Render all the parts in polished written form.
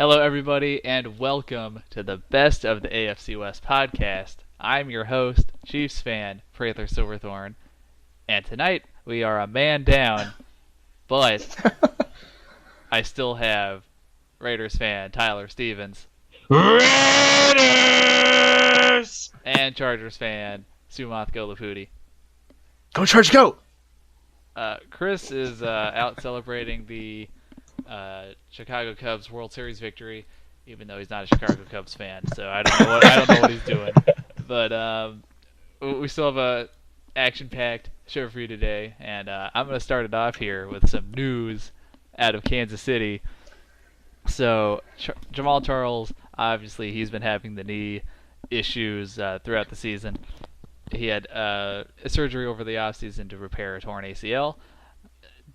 Hello, everybody, and welcome to the Best of the AFC West Podcast. I'm your host, Chiefs fan, Prather Silverthorn, and tonight we are a man down, but I still have Raiders fan Tyler Stevens. Raiders! And Chargers fan Sumanth Gollapudi. Go Charge, go! Chris is out celebrating the Chicago Cubs World Series victory, even though he's not a Chicago Cubs fan, so I don't know what he's doing. But we still have a action-packed show for you today, and I'm going to start it off here with some news out of Kansas City. So Jamal Charles, obviously, he's been having the knee issues throughout the season. He had a surgery over the offseason to repair a torn ACL.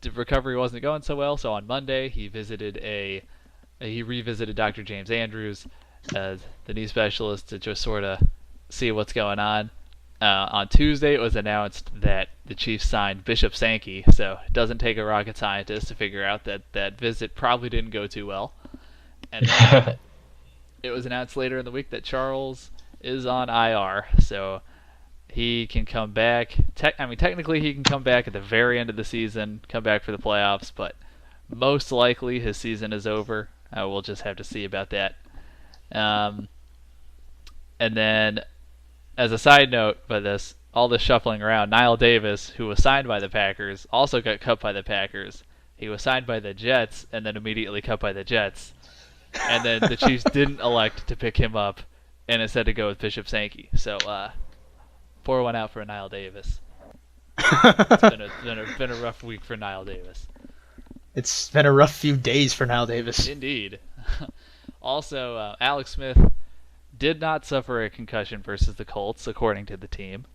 The recovery wasn't going so well, so on Monday he revisited Dr. James Andrews, the knee specialist, to just sort of see what's going on. On Tuesday, it was announced that the Chiefs signed Bishop Sankey, so it doesn't take a rocket scientist to figure out that visit probably didn't go too well. And then it was announced later in the week that Charles is on IR, so he can come back. Technically, he can come back at the very end of the season, come back for the playoffs, but most likely his season is over. We'll just have to see about that. And then, as a side note, all this shuffling around, Niall Davis, who was signed by the Packers, also got cut by the Packers. He was signed by the Jets and then immediately cut by the Jets. And then the Chiefs didn't elect to pick him up and instead to go with Bishop Sankey. So, pour one out for Niall Davis. It's been a rough week for Niall Davis. It's been a rough few days for Niall Davis. Indeed. Also, Alex Smith did not suffer a concussion versus the Colts, according to the team.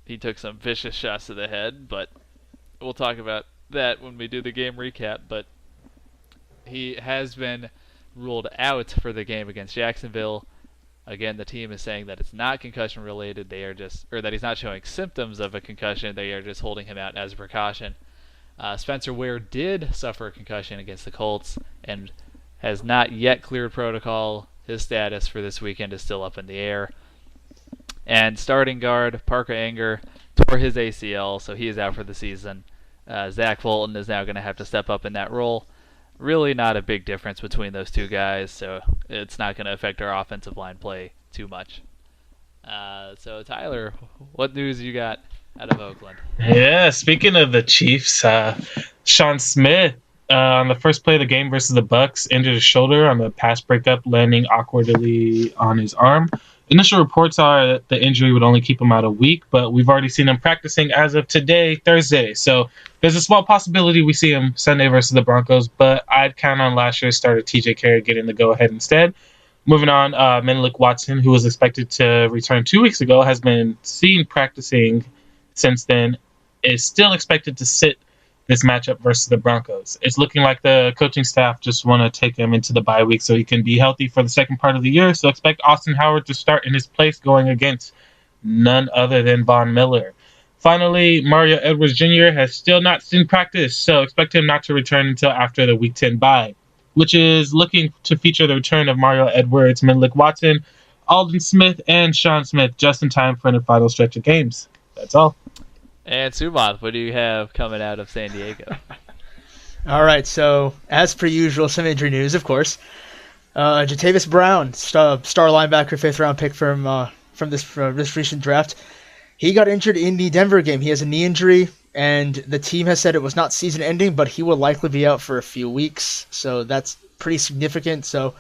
He took some vicious shots to the head, but we'll talk about that when we do the game recap. But he has been ruled out for the game against Jacksonville. Again, the team is saying that it's not concussion related. That he's not showing symptoms of a concussion. They are just holding him out as a precaution. Spencer Ware did suffer a concussion against the Colts and has not yet cleared protocol. His status for this weekend is still up in the air. And starting guard Parker Anger tore his ACL, so he is out for the season. Zach Fulton is now going to have to step up in that role. Really not a big difference between those two guys, so it's not going to affect our offensive line play too much. So, Tyler, what news you got out of Oakland? Yeah, speaking of the Chiefs, Sean Smith, on the first play of the game versus the Bucks, injured his shoulder on the pass breakup, landing awkwardly on his arm. Initial reports are that the injury would only keep him out a week, but we've already seen him practicing as of today, Thursday. So there's a small possibility we see him Sunday versus the Broncos, but I'd count on last year's starter TJ Carey getting the go-ahead instead. Moving on, Menelik Watson, who was expected to return 2 weeks ago, has been seen practicing since then, is still expected to sit this matchup versus the Broncos. It's looking like the coaching staff just want to take him into the bye week so he can be healthy for the second part of the year. So expect Austin Howard to start in his place going against none other than Von Miller. Finally, Mario Edwards Jr. has still not seen practice, so expect him not to return until after the Week 10 bye, which is looking to feature the return of Mario Edwards, Menelik Watson, Aldon Smith, and Sean Smith just in time for the final stretch of games. That's all. And Sumanth, what do you have coming out of San Diego? All right, so as per usual, some injury news, of course. Jatavis Brown, star linebacker, 5th-round pick from this recent draft. He got injured in the Denver game. He has a knee injury, and the team has said it was not season-ending, but he will likely be out for a few weeks, so that's pretty significant. So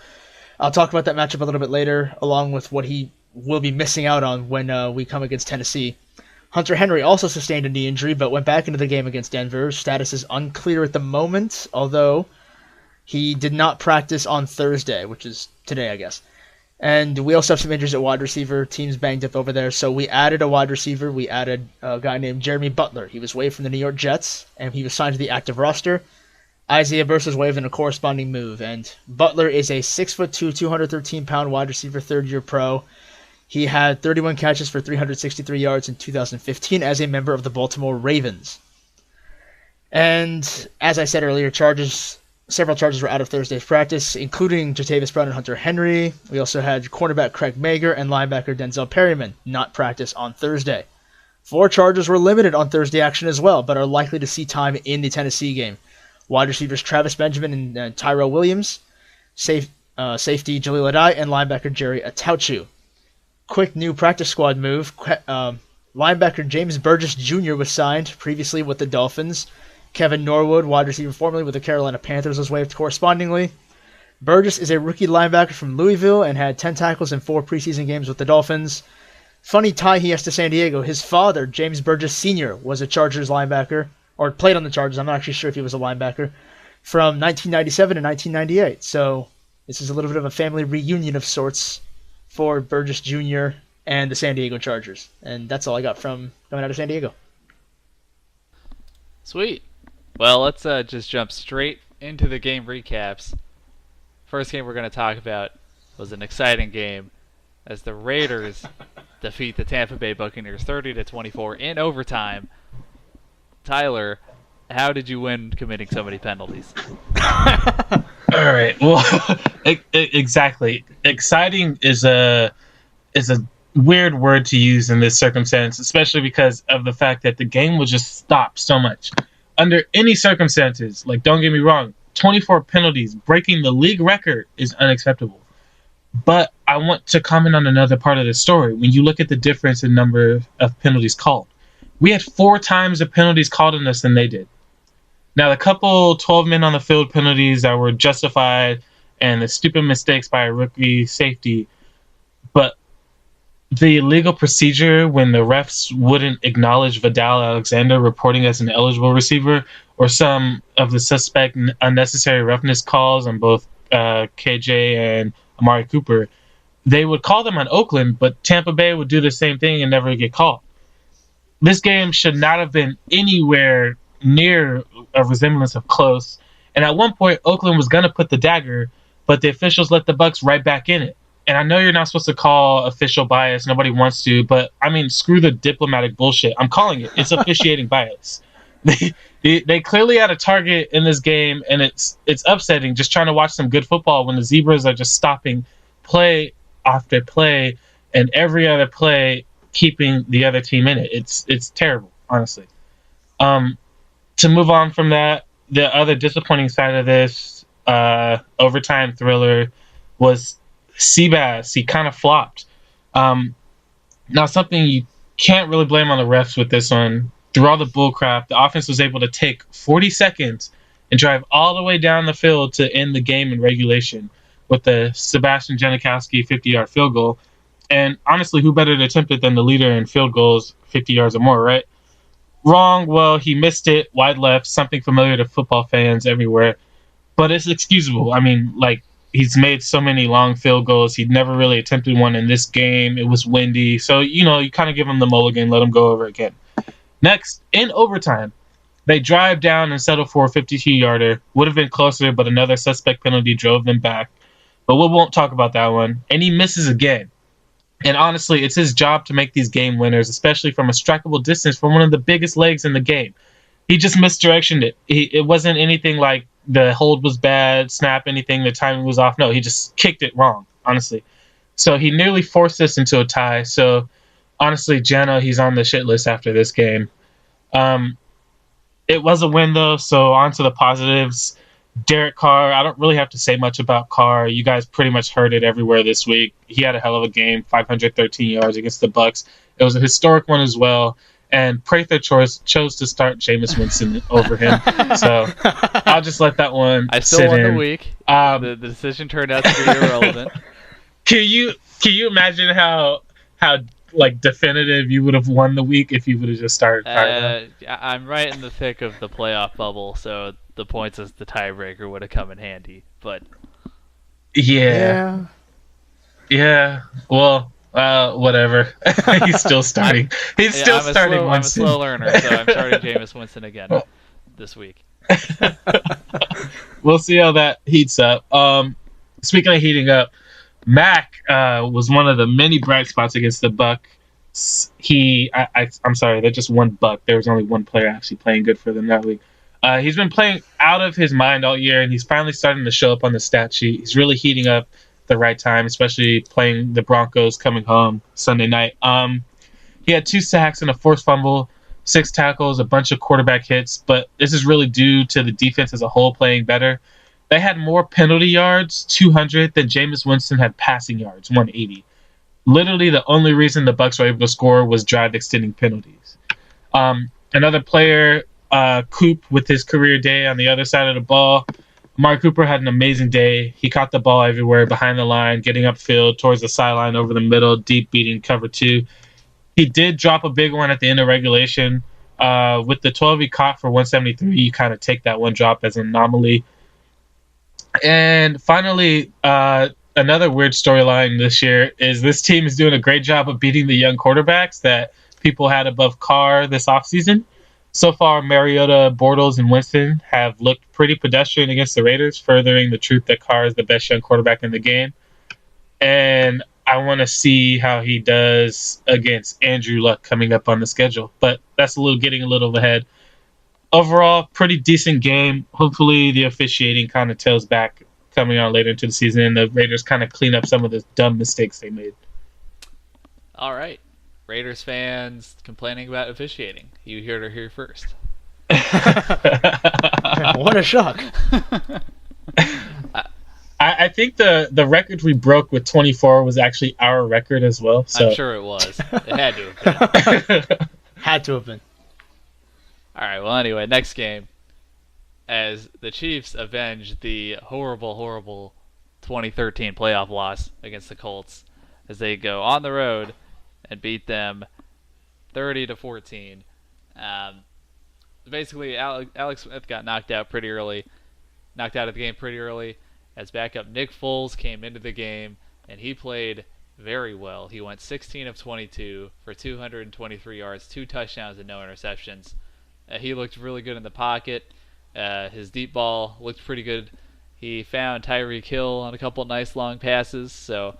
I'll talk about that matchup a little bit later, along with what he will be missing out on when we come against Tennessee. Hunter Henry also sustained a knee injury, but went back into the game against Denver. Status is unclear at the moment, although he did not practice on Thursday, which is today, I guess. And we also have some injuries at wide receiver. Teams banged up over there, so we added a wide receiver. We added a guy named Jeremy Butler. He was waived from the New York Jets, and he was signed to the active roster. Isaiah Burst was waived in a corresponding move, and Butler is a 6'2", 213-pound wide receiver, third-year pro. He had 31 catches for 363 yards in 2015 as a member of the Baltimore Ravens. And as I said earlier, Chargers Several Chargers were out of Thursday's practice, including Jatavis Brown and Hunter Henry. We also had cornerback Craig Mager and linebacker Denzel Perryman not practice on Thursday. 4 Chargers were limited on Thursday action as well, but are likely to see time in the Tennessee game. Wide receivers Travis Benjamin and Tyrell Williams, safety Jaleel Adai, and linebacker Jerry Atauchu. Quick new practice squad move. Linebacker James Burgess Jr. was signed previously with the Dolphins. Kevin Norwood, wide receiver formerly with the Carolina Panthers, was waived correspondingly. Burgess is a rookie linebacker from Louisville and had 10 tackles in 4 preseason games with the Dolphins. Funny tie he has to San Diego. His father, James Burgess Sr., was a Chargers linebacker, or played on the Chargers. I'm not actually sure if he was a linebacker, from 1997 to 1998. So this is a little bit of a family reunion of sorts for Burgess Jr. and the San Diego Chargers. And that's all I got from coming out of San Diego. Sweet. Well, let's just jump straight into the game recaps. First game we're going to talk about was an exciting game as the Raiders defeat the Tampa Bay Buccaneers 30-24 in overtime. Tyler, how did you win committing so many penalties? All right. Well, exactly. Exciting is a weird word to use in this circumstance, especially because of the fact that the game was just stopped so much. Under any circumstances, like, don't get me wrong, 24 penalties, breaking the league record is unacceptable. But I want to comment on another part of the story. When you look at the difference in number of penalties called, we had 4 times the penalties called on us than they did. Now, the couple 12 men on the field penalties that were justified and the stupid mistakes by a rookie safety, but the illegal procedure when the refs wouldn't acknowledge Vidal Alexander reporting as an eligible receiver, or some of the suspect unnecessary roughness calls on both KJ and Amari Cooper, they would call them on Oakland, but Tampa Bay would do the same thing and never get called. This game should not have been anywhere near a resemblance of close. And at one point, Oakland was going to put the dagger, but the officials let the Bucks right back in it. And I know you're not supposed to call official bias. Nobody wants to, but I mean, screw the diplomatic bullshit. I'm calling it. It's officiating bias. They clearly had a target in this game, and it's upsetting just trying to watch some good football when the Zebras are just stopping play after play and every other play keeping the other team in it. It's terrible, honestly. To move on from that, the other disappointing side of this overtime thriller was Seabass. He kind of flopped. Now, something you can't really blame on the refs with this one. Through all the bullcrap, the offense was able to take 40 seconds and drive all the way down the field to end the game in regulation with the Sebastian Janikowski 50-yard field goal. And honestly, who better to attempt it than the leader in field goals 50 yards or more, right? Wrong. Well, he missed it wide left, something familiar to football fans everywhere. But it's excusable. I mean, like, he's made so many long field goals. He'd never really attempted one in this game. It was windy. So, you kind of give him the mulligan, let him go over again. Next, in overtime, they drive down and settle for a 52-yarder. Would have been closer, but another suspect penalty drove them back. But we won't talk about that one. And he misses again. And honestly, it's his job to make these game winners, especially from a strikeable distance from one of the biggest legs in the game. He just misdirectioned it. It wasn't anything like the hold was bad, snap, anything, the timing was off. No, he just kicked it wrong, honestly. So he nearly forced us into a tie. So honestly, Jano, he's on the shit list after this game. It was a win, though, so on to the positives. Derek Carr, I don't really have to say much about Carr. You guys pretty much heard it everywhere this week. He had a hell of a game, 513 yards against the Bucks. It was a historic one as well. And Prather chose to start Jameis Winston over him. So I'll just let that one I still sit won in. the week. The decision turned out to be irrelevant. Can you imagine how like definitive you would have won the week if you would have just started? I'm right in the thick of the playoff bubble, so the points as the tiebreaker would have come in handy. But yeah. Well, whatever. He's still starting. He's still starting. I'm a slow learner, so I'm starting Jameis Winston again this week. We'll see how that heats up. Speaking of heating up, Mac was one of the many bright spots against the Bucks. I'm sorry, they're just one Buck. There was only one player actually playing good for them that week. He's been playing out of his mind all year, and he's finally starting to show up on the stat sheet. He's really heating up the right time, especially playing the Broncos coming home Sunday night. He had 2 sacks and a forced fumble, 6 tackles, a bunch of quarterback hits, but this is really due to the defense as a whole playing better. They had more penalty yards, 200, than Jameis Winston had passing yards, 180. Literally, the only reason the Bucs were able to score was drive-extending penalties. Another player, Coop, with his career day on the other side of the ball. Amari Cooper had an amazing day. He caught the ball everywhere, behind the line, getting upfield, towards the sideline, over the middle, deep beating cover 2. He did drop a big one at the end of regulation. With the 12 he caught for 173, you kind of take that one drop as an anomaly. And finally, another weird storyline this year is this team is doing a great job of beating the young quarterbacks that people had above Carr this offseason. So far, Mariota, Bortles, and Winston have looked pretty pedestrian against the Raiders, furthering the truth that Carr is the best young quarterback in the game. And I want to see how he does against Andrew Luck coming up on the schedule. But that's getting a little ahead. Overall, pretty decent game. Hopefully the officiating kind of tails back coming on later into the season, and the Raiders kind of clean up some of the dumb mistakes they made. All right. Raiders fans complaining about officiating. You heard it here first. What a shock. I think the record we broke with 24 was actually our record as well. So. I'm sure it was. It had to have been. Had to have been. All right, well, anyway, next game. As the Chiefs avenge the horrible, horrible 2013 playoff loss against the Colts, as they go on the road and beat them 30-14. Basically, Alex Smith got knocked out of the game pretty early, as backup Nick Foles came into the game, and he played very well. He went 16 of 22 for 223 yards, 2 touchdowns, and no interceptions. He looked really good in the pocket. His deep ball looked pretty good. He found Tyreek Hill on a couple nice long passes, so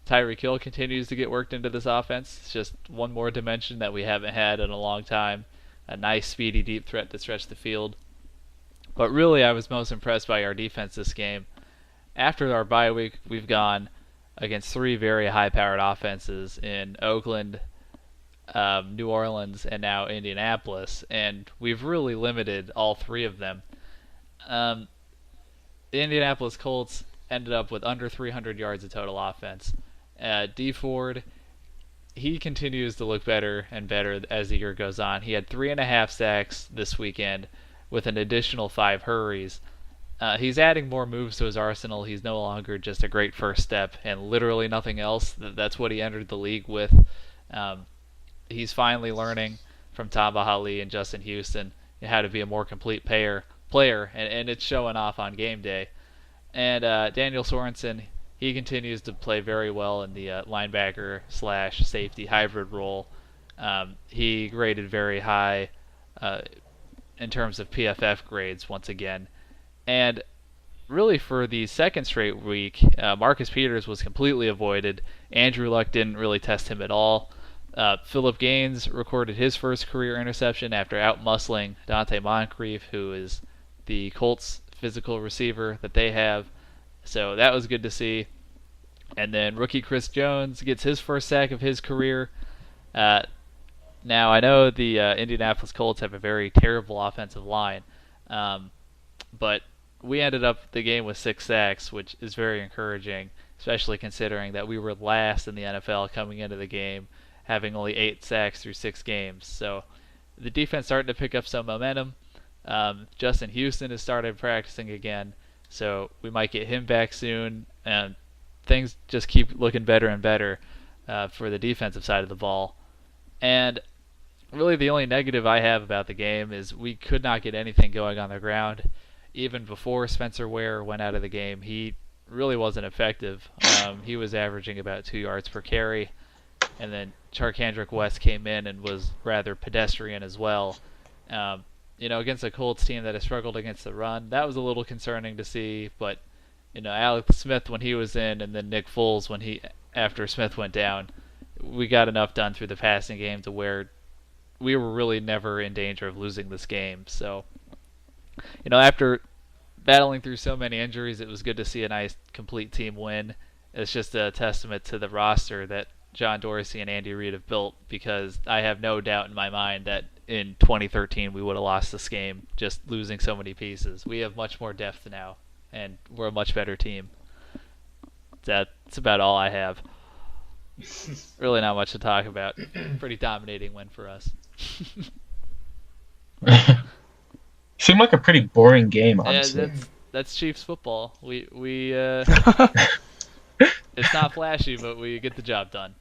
Tyreek Hill continues to get worked into this offense. It's just one more dimension that we haven't had in a long time. A nice, speedy, deep threat to stretch the field. But really, I was most impressed by our defense this game. After our bye week, we've gone against 3 very high-powered offenses in Oakland, New Orleans, and now Indianapolis, and we've really limited all 3 of them. The Indianapolis Colts ended up with under 300 yards of total offense. D Ford, he continues to look better and better as the year goes on. He had 3.5 sacks this weekend with an additional 5 hurries. He's adding more moves to his arsenal. He's no longer just a great first step and literally nothing else. That's what he entered the league with. He's finally learning from Tamba Hali and Justin Houston how to be a more complete player, and it's showing off on game day. And Daniel Sorensen, he continues to play very well in the linebacker/safety hybrid role. He graded very high in terms of PFF grades once again. And really for the second straight week, Marcus Peters was completely avoided. Andrew Luck didn't really test him at all. Phillip Gaines recorded his first career interception after outmuscling Dante Moncrief, who is the Colts' physical receiver that they have. So that was good to see. And then rookie Chris Jones gets his first sack of his career. Now, I know the Indianapolis Colts have a very terrible offensive line, but we ended up the game with 6 sacks, which is very encouraging, especially considering that we were last in the NFL coming into the game, having only 8 sacks through 6 games. So the defense starting to pick up some momentum. Justin Houston has started practicing again, so we might get him back soon, and things just keep looking better and better for the defensive side of the ball. And really the only negative I have about the game is we could not get anything going on the ground. Even before Spencer Ware went out of the game, he really wasn't effective. He was averaging about 2 yards per carry, and then Charkandrick West came in and was rather pedestrian as well. Against a Colts team that has struggled against the run, that was a little concerning to see. But Alex Smith when he was in, and then Nick Foles after Smith went down, we got enough done through the passing game to where we were really never in danger of losing this game. So After battling through so many injuries, it was good to see a nice complete team win. It's just a testament to the roster that John Dorsey and Andy Reid have built, because I have no doubt in my mind that in 2013 we would have lost this game, just losing so many pieces. We have much more depth now, and we're a much better team. That's about all I have. Really not much to talk about. Pretty dominating win for us. Seemed like a pretty boring game, honestly. Yeah, that's Chiefs football. We it's not flashy, but we get the job done.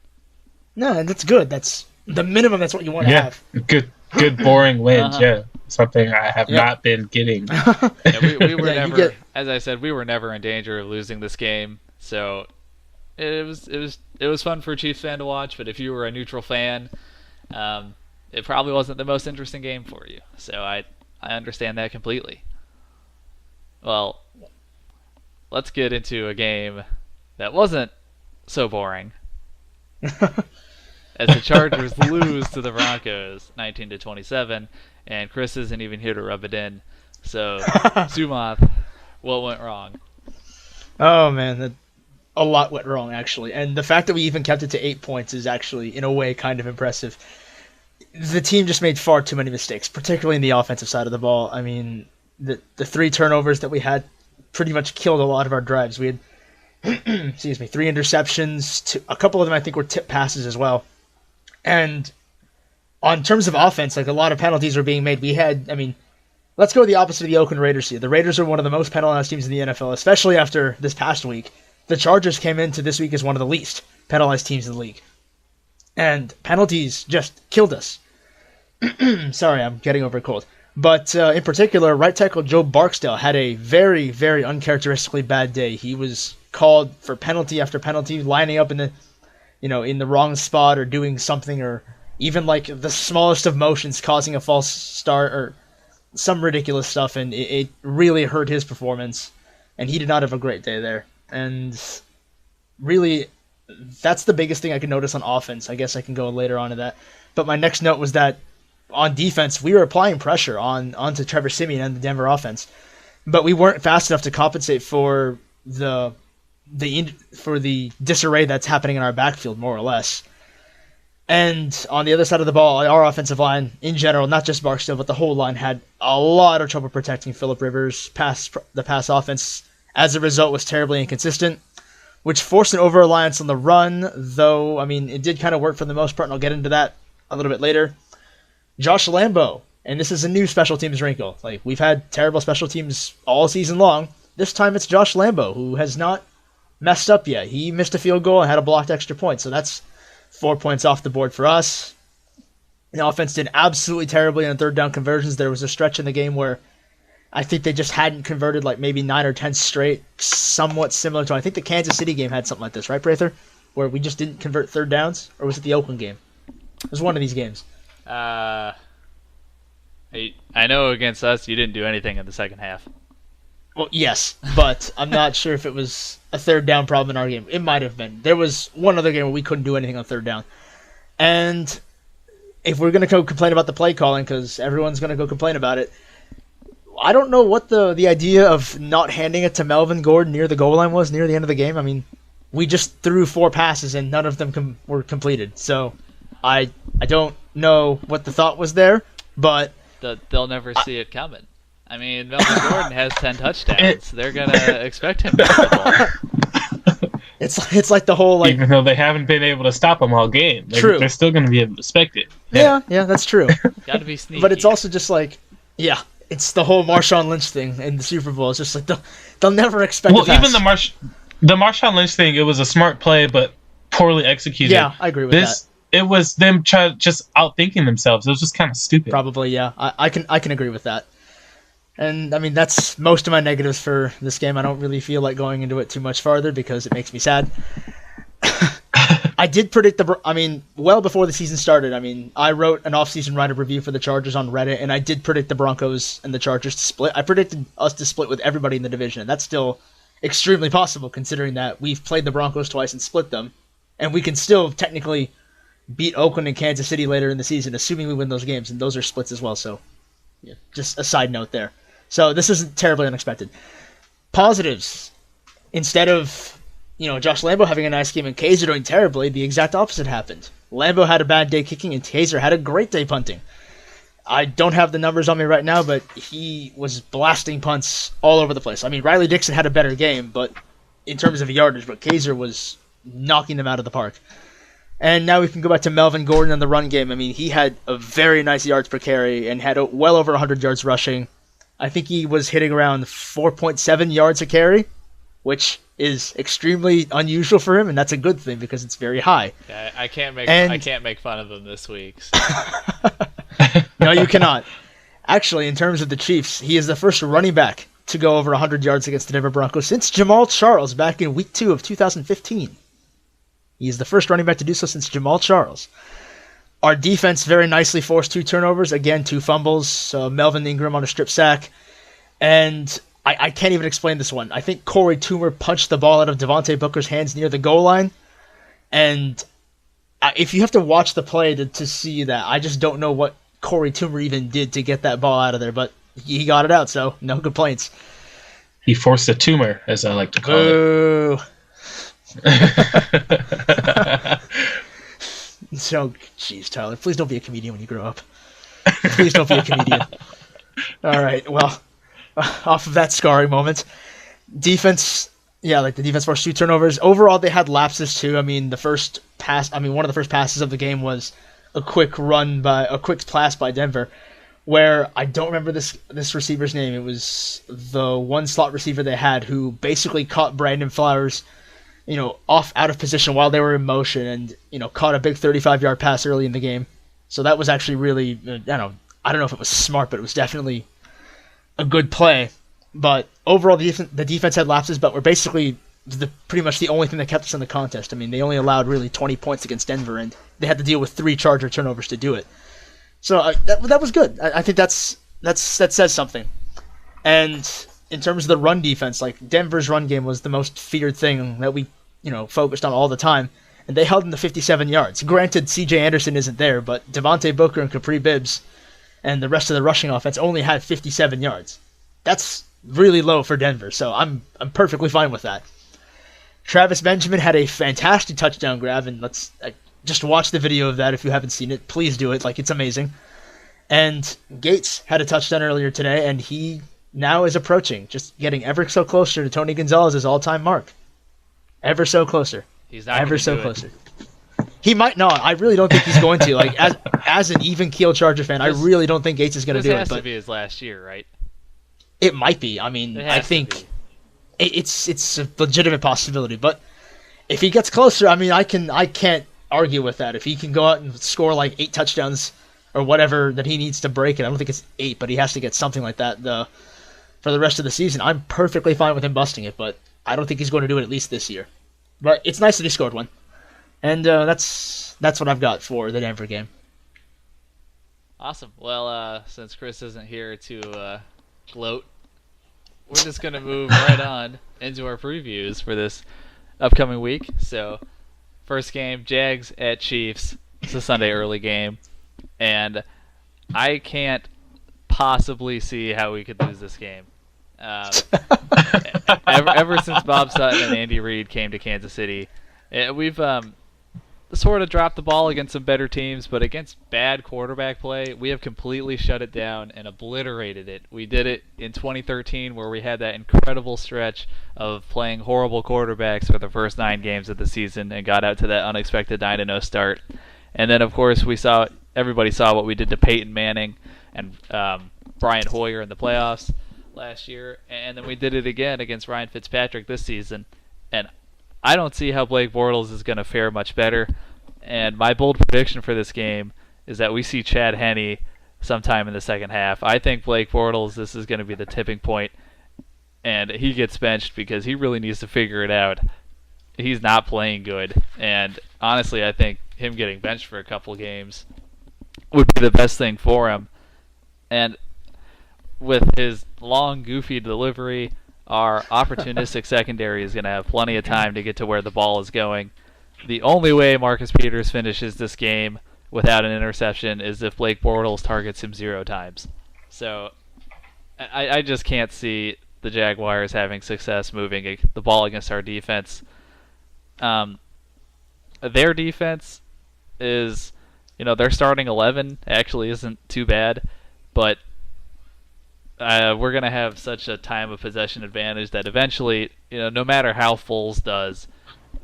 No, and that's good. That's the minimum. That's what you want to have. Good, boring wins. Yeah, something I have not been getting. We were never, as I said, we were never in danger of losing this game. So it was fun for a Chiefs fan to watch. But if you were a neutral fan, it probably wasn't the most interesting game for you. So I understand that completely. Well, let's get into a game that wasn't so boring. As the Chargers lose to the Broncos 19-27, and Chris isn't even here to rub it in. So, Sumanth, what went wrong? Oh man, a lot went wrong actually, and the fact that we even kept it to 8 points is actually, in a way, kind of impressive. The team just made far too many mistakes, particularly in the offensive side of the ball. I mean, the 3 turnovers that we had pretty much killed a lot of our drives. We had 3 interceptions. A couple of them I think were tip passes as well. And on terms of offense, like, a lot of penalties were being made. Let's go the opposite of the Oakland Raiders here. The Raiders are one of the most penalized teams in the NFL, especially after this past week. The Chargers came into this week as one of the least penalized teams in the league. And penalties just killed us. Sorry, I'm getting over a cold. But in particular, right tackle Joe Barksdale had a very, very uncharacteristically bad day. He was called for penalty after penalty, lining up in the wrong spot, or doing something, or even like the smallest of motions causing a false start, or some ridiculous stuff, and it really hurt his performance. And he did not have a great day there. And really, that's the biggest thing I can notice on offense. I guess I can go later on to that. But my next note was that on defense, we were applying pressure onto Trevor Siemian and the Denver offense, but we weren't fast enough to compensate for the disarray that's happening in our backfield, more or less. And on the other side of the ball, our offensive line in general, not just Barksdale, but the whole line, had a lot of trouble protecting Phillip Rivers. The pass offense, as a result, was terribly inconsistent, which forced an over-reliance on the run, though, it did kind of work for the most part, and I'll get into that a little bit later. Josh Lambo, and this is a new special teams wrinkle. Like, we've had terrible special teams all season long. This time it's Josh Lambo, who has not messed up yet. He missed a field goal and had a blocked extra point, so that's 4 points off the board for us. The offense did absolutely terribly on third down conversions. There was a stretch in the game where I think they just hadn't converted like maybe 9 or 10 straight, somewhat similar to, I think the Kansas City game had something like this, right, Prather? Where we just didn't convert third downs? Or was it the Oakland game? It was one of these games. I know against us you didn't do anything in the second half. Well, yes, but I'm not sure if it was a third down problem in our game. It might have been. There was one other game where we couldn't do anything on third down. And if we're going to go complain about the play calling, because everyone's going to go complain about it, I don't know what the idea of not handing it to Melvin Gordon near the goal line was near the end of the game. We just threw 4 passes and none of them were completed. So I don't know what the thought was there, but they'll never see it coming. Melvin Gordon has 10 touchdowns. They're going to expect him to get the ball. It's like the whole, like... Even though they haven't been able to stop him all game. They're still going to be able to expect it. Yeah, that's true. Got to be sneaky. But it's also just like, yeah, it's the whole Marshawn Lynch thing in the Super Bowl. It's just like they'll never expect Well, even the Marshawn Lynch thing, it was a smart play, but poorly executed. Yeah, I agree with that. It was them just outthinking themselves. It was just kind of stupid. Probably, yeah. I can agree with that. And, that's most of my negatives for this game. I don't really feel like going into it too much farther because it makes me sad. I did predict well before the season started. I wrote an off-season write-up review for the Chargers on Reddit, and I did predict the Broncos and the Chargers to split. I predicted us to split with everybody in the division, and that's still extremely possible considering that we've played the Broncos twice and split them, and we can still technically beat Oakland and Kansas City later in the season, assuming we win those games, and those are splits as well, so yeah, just a side note there. So this isn't terribly unexpected. Positives. Instead of, Josh Lambo having a nice game and Kaiser doing terribly, the exact opposite happened. Lambo had a bad day kicking and Kaiser had a great day punting. I don't have the numbers on me right now, but he was blasting punts all over the place. I mean, Riley Dixon had a better game, but in terms of yardage, but Kaiser was knocking them out of the park. And now we can go back to Melvin Gordon in the run game. I mean, he had a very nice yards per carry and had well over 100 yards rushing. I think he was hitting around 4.7 yards a carry, which is extremely unusual for him, and that's a good thing because it's very high. Yeah, I can't make fun of him this week. So. No, you cannot. Actually, in terms of the Chiefs, he is the first running back to go over 100 yards against the Denver Broncos since Jamal Charles back in Week 2 of 2015. He is the first running back to do so since Jamal Charles. Our defense very nicely forced 2 turnovers. Again, 2 fumbles. Melvin Ingram on a strip sack. And I can't even explain this one. I think Corey Toomer punched the ball out of Devontae Booker's hands near the goal line. And if you have to watch the play to see that, I just don't know what Corey Toomer even did to get that ball out of there. But he got it out, so no complaints. He forced a tumor, as I like to call Boo. It. So, jeez, Tyler, please don't be a comedian when you grow up. Please don't be a comedian. All right, well, off of that scarring moment, defense, the defense forced 2 turnovers. Overall, they had lapses too. I mean, one of the first passes of the game was a quick pass by Denver, where I don't remember this receiver's name. It was the one slot receiver they had who basically caught Brandon Flowers, out of position while they were in motion and, caught a big 35-yard pass early in the game. So that was actually really, I don't know if it was smart, but it was definitely a good play. But overall, the defense had lapses, but were basically pretty much the only thing that kept us in the contest. I mean, they only allowed really 20 points against Denver, and they had to deal with 3 Charger turnovers to do it. So that was good. I think that says something. And in terms of the run defense, Denver's run game was the most feared thing that we, focused on all the time, and they held them to 57 yards. Granted, C.J. Anderson isn't there, but Devontae Booker and Capri Bibbs and the rest of the rushing offense only had 57 yards. That's really low for Denver, so I'm perfectly fine with that. Travis Benjamin had a fantastic touchdown grab, and let's just watch the video of that if you haven't seen it. Please do it, it's amazing. And Gates had a touchdown earlier today, and he now is approaching, just getting ever so closer to Tony Gonzalez's all-time mark. Ever so closer. He's not ever so closer. He might not. I really don't think he's going to. As an even-keel Charger fan, I really don't think Gates is going to do it. This has to be his last year, right? It might be. I mean, I think it's a legitimate possibility. But if he gets closer, I mean, I can't argue with that. If he can go out and score 8 touchdowns or whatever that he needs to break it, I don't think it's 8, but he has to get something like that for the rest of the season. I'm perfectly fine with him busting it, but I don't think he's going to do it at least this year. But it's nice that he scored one. And that's what I've got for the Denver game. Awesome. Well, since Chris isn't here to gloat, we're just going to move right on into our previews for this upcoming week. So, first game, Jags at Chiefs. It's a Sunday early game. And I can't possibly see how we could lose this game. Ever since Bob Sutton and Andy Reid came to Kansas City, we've sort of dropped the ball against some better teams, but against bad quarterback play, we have completely shut it down and obliterated it. We did it in 2013 where we had that incredible stretch of playing horrible quarterbacks for the first 9 games of the season and got out to that unexpected 9-0 start. And then, of course, everybody saw what we did to Peyton Manning and Brian Hoyer in the playoffs last year, and then we did it again against Ryan Fitzpatrick this season. And I don't see how Blake Bortles is going to fare much better. And my bold prediction for this game is that we see Chad Henne sometime in the second half. I think Blake Bortles, this is going to be the tipping point, and he gets benched because he really needs to figure it out. He's not playing good, and honestly, I think him getting benched for a couple games would be the best thing for him. And with his long, goofy delivery, our opportunistic secondary is going to have plenty of time to get to where the ball is going. The only way Marcus Peters finishes this game without an interception is if Blake Bortles targets him 0 times. So I just can't see the Jaguars having success moving the ball against our defense. Their defense is, their starting 11 actually isn't too bad, but we're going to have such a time of possession advantage that eventually, no matter how Foles does,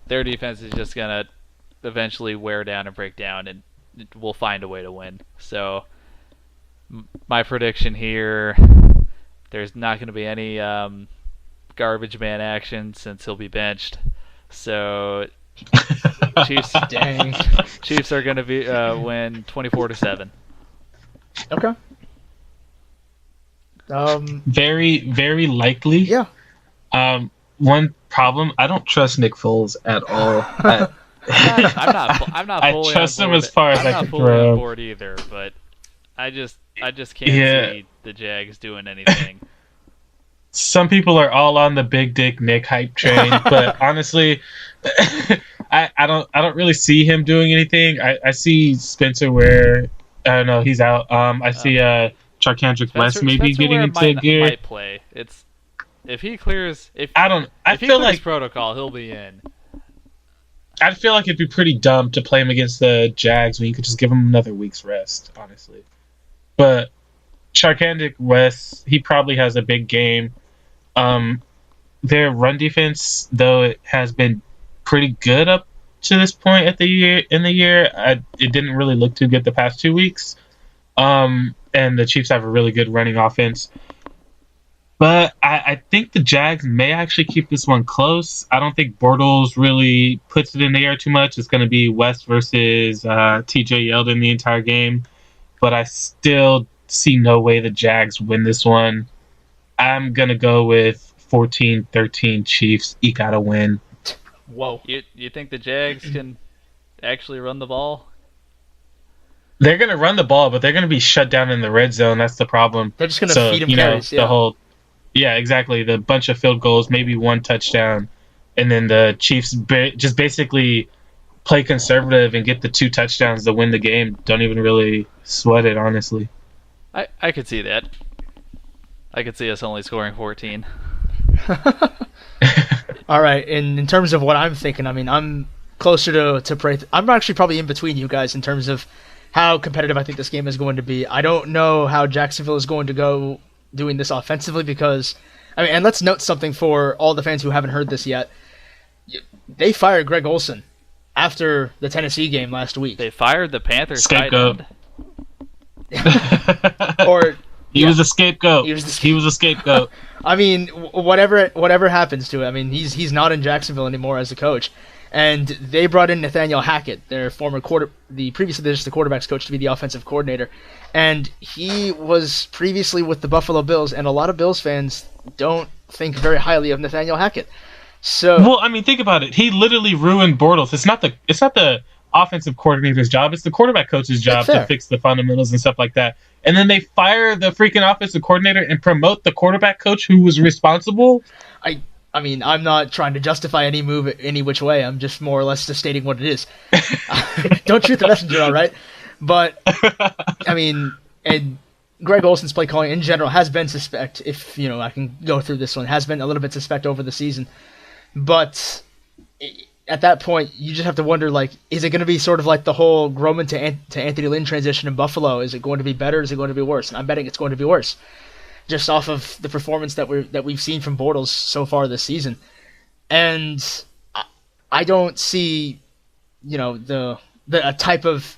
their defense is just going to eventually wear down and break down, and we'll find a way to win. So my prediction here, there's not going to be any garbage man action since he'll be benched. So Chiefs are going to be win 24-7. Okay. Very, very likely. Yeah. One problem: I don't trust Nick Foles at all. I'm not I fully trust on him board. as far as I'm I not can fully throw. on board either, but I just can't see the Jags doing anything. Some people are all on the big dick Nick hype train, but honestly, I don't really see him doing anything. I see Spencer Ware. No, he's out. I see Charkandrick West maybe Spencer getting Ware into gear. might play. If he clears if I he feel clears like protocol, he'll be in. I feel like it'd be pretty dumb to play him against the Jags when you could just give him another week's rest, honestly. But Charkandrick West, he probably has a big game. Their run defense, though, it has been pretty good up to this point in the year. It didn't really look too good the past 2 weeks. And the Chiefs have a really good running offense. But I think the Jags may actually keep this one close. I don't think Bortles really puts it in the air too much. It's going to be West versus TJ Yeldon the entire game. But I still see no way the Jags win this one. I'm going to go with 14-13 Chiefs. Eke out a win. Whoa. You think the Jags can actually run the ball? They're going to run the ball, but they're going to be shut down in the red zone. That's the problem. They're just going to feed him carries. Yeah, exactly. The bunch of field goals, maybe one touchdown, and then the Chiefs just basically play conservative and get the 2 touchdowns to win the game. Don't even really sweat it, honestly. I could see that. I could see us only scoring 14. All right, and in terms of what I'm thinking, I mean, I'm closer to Prather. I'm actually probably in between you guys in terms of how competitive I think this game is going to be. I don't know how Jacksonville is going to go doing this offensively because, I mean, and let's note something for all the fans who haven't heard this yet. They fired Greg Olsen after the Tennessee game last week. They fired the Panthers Scapegoat. He was a scapegoat. He was a scapegoat. I mean, whatever happens to it, I mean, he's not in Jacksonville anymore as a coach. And they brought in Nathaniel Hackett, their former previously the quarterback's coach, to be the offensive coordinator. And he was previously with the Buffalo Bills, and a lot of Bills fans don't think very highly of Nathaniel Hackett. So, well, I mean, think about it. He literally ruined Bortles. It's not the offensive coordinator's job. It's the quarterback coach's job to fix the fundamentals and stuff like that. And then they fire the freaking offensive coordinator and promote the quarterback coach who was responsible. I mean, I'm not trying to justify any move any which way. I'm just more or less just stating what it is. Don't shoot the messenger, all right? But, I mean, and Greg Olsen's play calling in general has been suspect, if, I can go through this one, has been a little bit suspect over the season. But at that point, you just have to wonder, like, is it going to be sort of like the whole Groman to Anthony Lynn transition in Buffalo? Is it going to be better? Is it going to be worse? And I'm betting it's going to be worse, just off of the performance that we've seen from Bortles so far this season. And I don't see, the type of.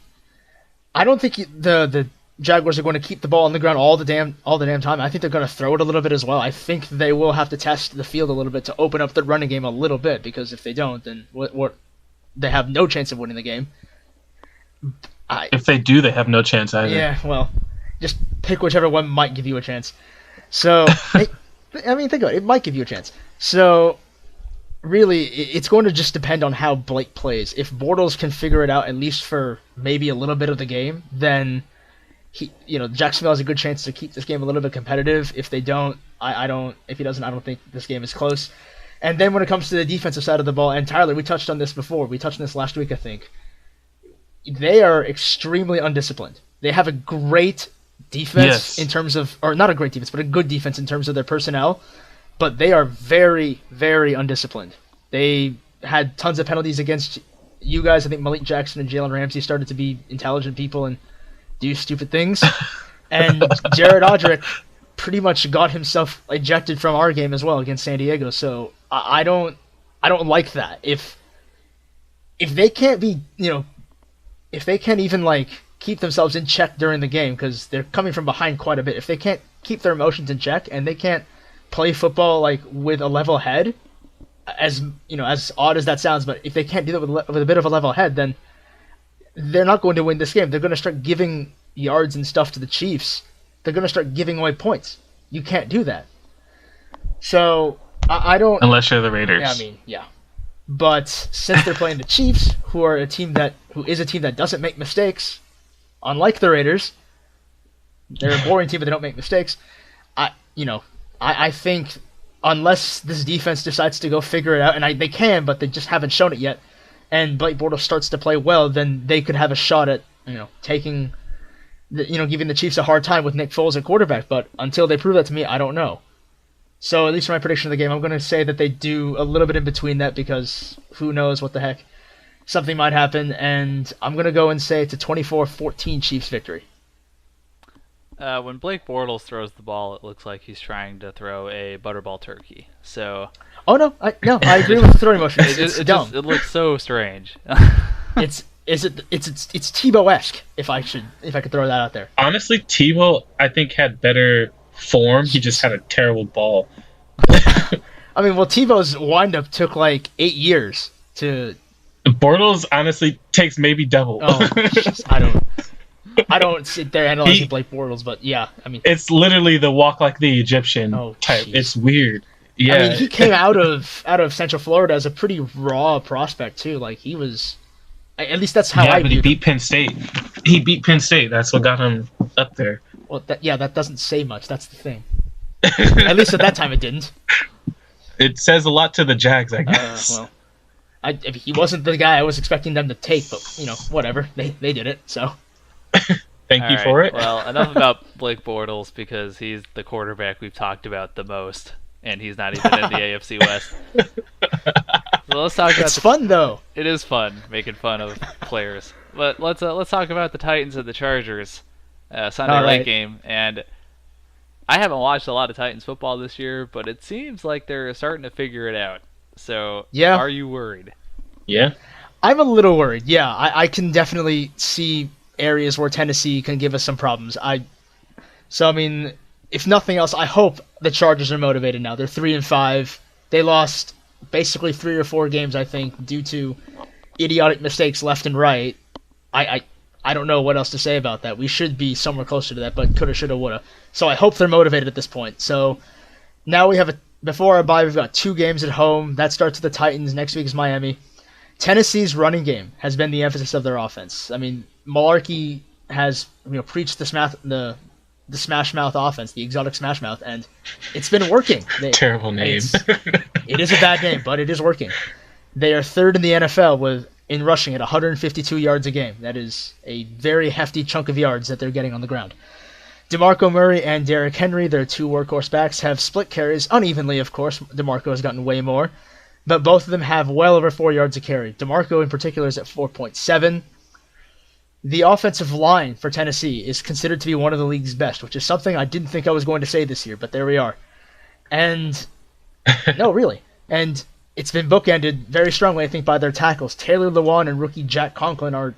I don't think the Jaguars are going to keep the ball on the ground all the damn time. I think they're going to throw it a little bit as well. I think they will have to test the field a little bit to open up the running game a little bit, because if they don't, then they have no chance of winning the game. If they do, they have no chance either. Yeah, well, just pick whichever one might give you a chance. So, I mean, think about it. It might give you a chance. So, really, it's going to just depend on how Blake plays. If Bortles can figure it out, at least for maybe a little bit of the game, then Jacksonville has a good chance to keep this game a little bit competitive. If they don't, I don't. If he doesn't, I don't think this game is close. And then when it comes to the defensive side of the ball, and Tyler, we touched on this before. We touched on this last week, I think. They are extremely undisciplined. They have a great defense in terms of, or not a great defense, but a good defense in terms of their personnel. But they are very, very undisciplined. They had tons of penalties against you guys. I think Malik Jackson and Jalen Ramsey started to be intelligent people and do stupid things. And Jared Odrick pretty much got himself ejected from our game as well against San Diego. So I don't like that. If they can't be, if they can't even keep themselves in check during the game because they're coming from behind quite a bit. If they can't keep their emotions in check and they can't play football with a level head, as odd as that sounds, but if they can't do that with a bit of a level head, then they're not going to win this game. They're going to start giving yards and stuff to the Chiefs. They're going to start giving away points. You can't do that. So I don't. Unless you're the Raiders. Yeah, I mean, yeah. But since they're playing the Chiefs, who is a team that doesn't make mistakes, unlike the Raiders, they're a boring team, but they don't make mistakes. I think unless this defense decides to go figure it out, and they can, but they just haven't shown it yet, and Blake Bortles starts to play well, then they could have a shot at giving the Chiefs a hard time with Nick Foles at quarterback. But until they prove that to me, I don't know. So at least for my prediction of the game, I'm going to say that they do a little bit in between that because who knows what the heck. Something might happen, and I'm going to go and say it's a 24-14 Chiefs victory. When Blake Bortles throws the ball, it looks like he's trying to throw a butterball turkey. So. Oh no, I agree with the throwing motion. It's dumb. It looks so strange. It's Tebow-esque. If I could throw that out there. Honestly, Tebow I think had better form. He just had a terrible ball. I mean, Tebow's windup took 8 years to. Bortles honestly takes maybe double. Oh, I don't sit there analyzing Blake Bortles, but yeah, I mean, it's literally the walk like the Egyptian type. Geez. It's weird. Yeah, I mean, he came out of Central Florida as a pretty raw prospect too. He was, at least that's how I. But he beat Penn State. He beat Penn State. That's what got him up there. Well, that doesn't say much. That's the thing. At least at that time, it didn't. It says a lot to the Jags, I guess. He wasn't the guy I was expecting them to take, but whatever. They did it. So. Thank you for it. Well, enough about Blake Bortles because he's the quarterback we've talked about the most, and he's not even in the AFC West. So let's talk about. It's fun though. It is fun making fun of players, but let's talk about the Titans and the Chargers Sunday night game. And I haven't watched a lot of Titans football this year, but it seems like they're starting to figure it out. So yeah, are you worried? Yeah, I'm a little worried. Yeah, I can definitely see areas where Tennessee can give us some problems. So I mean, if nothing else, I hope the Chargers are motivated now. They're 3-5. They lost basically 3 or 4 games, I think, due to idiotic mistakes left and right. I don't know what else to say about that. We should be somewhere closer to that, but coulda, shoulda, woulda. So I hope they're motivated at this point. So now before our bye, we've got 2 games at home. That starts with the Titans. Next week is Miami. Tennessee's running game has been the emphasis of their offense. I mean, Malarkey has preached the smash mouth offense, the exotic smash mouth, and it's been working. Terrible name. It is a bad name, but it is working. They are 3rd in the NFL in rushing at 152 yards a game. That is a very hefty chunk of yards that they're getting on the ground. DeMarco Murray and Derrick Henry, their 2 workhorse backs, have split carries unevenly, of course. DeMarco has gotten way more. But both of them have well over 4 yards a carry. DeMarco in particular is at 4.7. The offensive line for Tennessee is considered to be one of the league's best, which is something I didn't think I was going to say this year, but there we are. And, no, really. And it's been bookended very strongly, I think, by their tackles. Taylor Lewan and rookie Jack Conklin are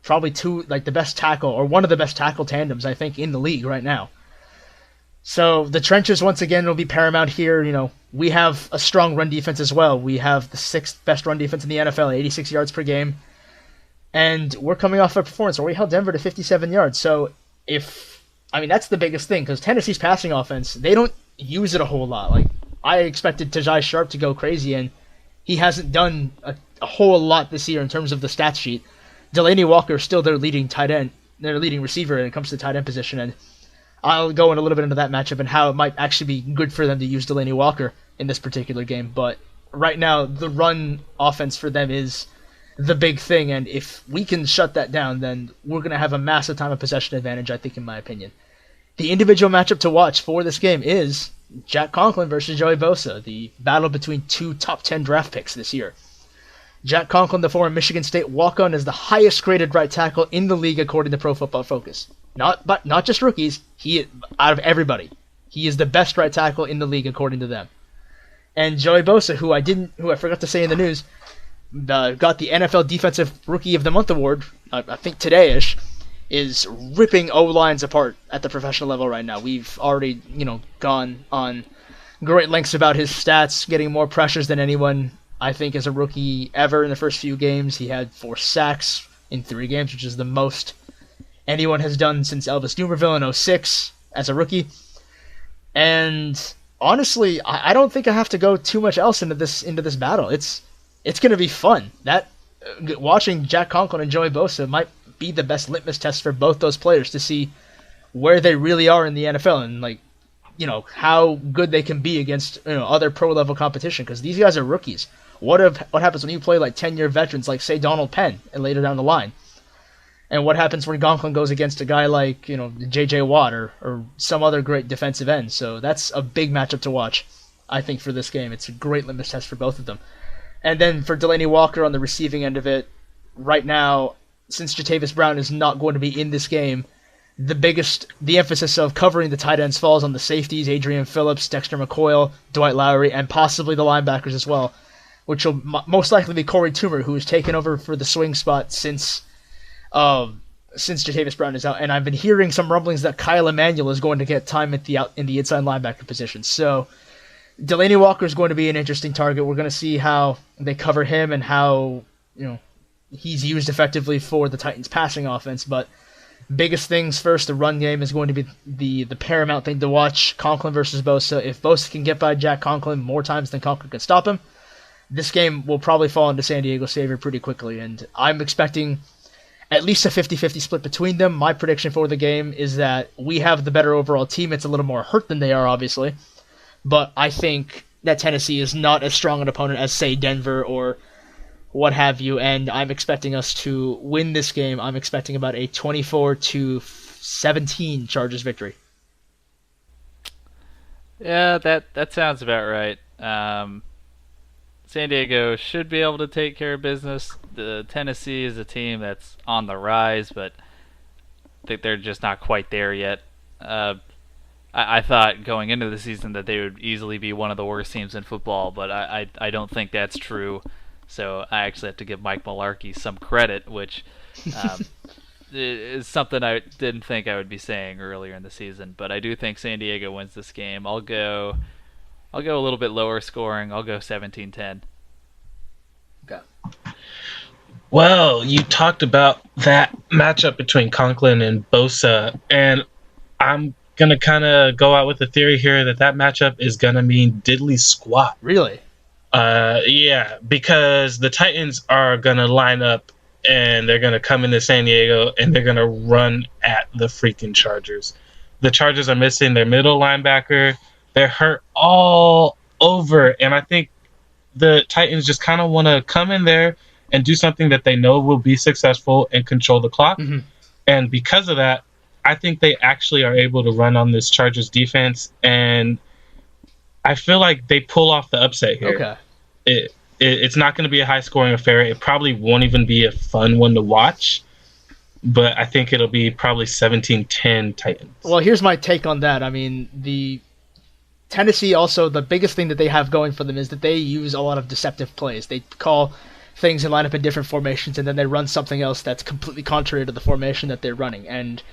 probably the best tackle, or one of the best tackle tandems, I think, in the league right now. So the trenches, once again, will be paramount here. We have a strong run defense as well. We have the 6th best run defense in the NFL, 86 yards per game. And we're coming off a performance where we held Denver to 57 yards. So that's the biggest thing, because Tennessee's passing offense, they don't use it a whole lot. I expected Tajai Sharp to go crazy, and he hasn't done a whole lot this year in terms of the stat sheet. Delaney Walker is still their leading tight end, their leading receiver when it comes to the tight end position, and I'll go in a little bit into that matchup and how it might actually be good for them to use Delaney Walker in this particular game. But right now, the run offense for them is the big thing, and if we can shut that down, then we're going to have a massive time of possession advantage, I think, in my opinion. the individual matchup to watch for this game is Jack Conklin versus Joey Bosa, the battle between two top 10 draft picks this year. Jack Conklin, the former Michigan State walk-on, is the highest graded right tackle in the league according to Pro Football Focus. Not just rookies, out of everybody. He is the best right tackle in the league according to them. And Joey Bosa, who I forgot to say in the news, got the NFL Defensive Rookie of the Month award, I think today-ish, is ripping O-lines apart at the professional level right now. We've already, gone on great lengths about his stats, getting more pressures than anyone, I think, as a rookie ever in the first few games. He had 4 sacks in 3 games, which is the most anyone has done since Elvis Dumervil in 2006 as a rookie. And honestly, I don't think I have to go too much else into this battle. It's going to be fun. Watching Jack Conklin and Joey Bosa might be the best litmus test for both those players to see where they really are in the NFL and how good they can be against other pro level competition, because these guys are rookies. What happens when you play 10-year veterans like, say, Donald Penn and later down the line? And what happens when Conklin goes against a guy like, J.J. Watt or some other great defensive end? So that's a big matchup to watch, I think, for this game. It's a great litmus test for both of them. And then for Delaney Walker on the receiving end of it, right now, since Jatavis Brown is not going to be in this game, the emphasis of covering the tight ends falls on the safeties, Adrian Phillips, Dexter McCoyle, Dwight Lowery, and possibly the linebackers as well, which will most likely be Corey Toomer, who has taken over for the swing spot since Jatavis Brown is out. And I've been hearing some rumblings that Kyle Emanuel is going to get time in the inside linebacker position. So Delaney Walker is going to be an interesting target. We're going to see how they cover him and how he's used effectively for the Titans' passing offense. But biggest things first, the run game is going to be the paramount thing to watch. Conklin versus Bosa. If Bosa can get by Jack Conklin more times than Conklin can stop him, this game will probably fall into San Diego's favor pretty quickly. And I'm expecting at least a 50-50 split between them. My prediction for the game is that we have the better overall team. It's a little more hurt than they are, obviously. But I think that Tennessee is not as strong an opponent as, say, Denver or what have you, and I'm expecting us to win this game. I'm expecting about a 24-17 Chargers victory. Yeah, that sounds about right. San Diego should be able to take care of business. The Tennessee is a team that's on the rise, but I think they're just not quite there yet. I thought going into the season that they would easily be one of the worst teams in football, but I don't think that's true. So I actually have to give Mike Mularkey some credit, which is something I didn't think I would be saying earlier in the season. But I do think San Diego wins this game. I'll go a little bit lower scoring. I'll go 17-10. Okay. Well, you talked about that matchup between Conklin and Bosa, and I'm going to kind of go out with a theory here that matchup is going to mean diddly squat. Really? Yeah, because the Titans are going to line up and they're going to come into San Diego and they're going to run at the freaking Chargers. The Chargers are missing their middle linebacker. They're hurt all over, and I think the Titans just kind of want to come in there and do something that they know will be successful and control the clock. Mm-hmm. And because of that, I think they actually are able to run on this Chargers defense, and I feel like they pull off the upset here. Okay. It's not going to be a high-scoring affair. It probably won't even be a fun one to watch, but I think it'll be probably 17-10 Titans. Well, here's my take on that. I mean, the Tennessee also, the biggest thing that they have going for them is that they use a lot of deceptive plays. They call things and line up in different formations, and then they run something else that's completely contrary to the formation that they're running. And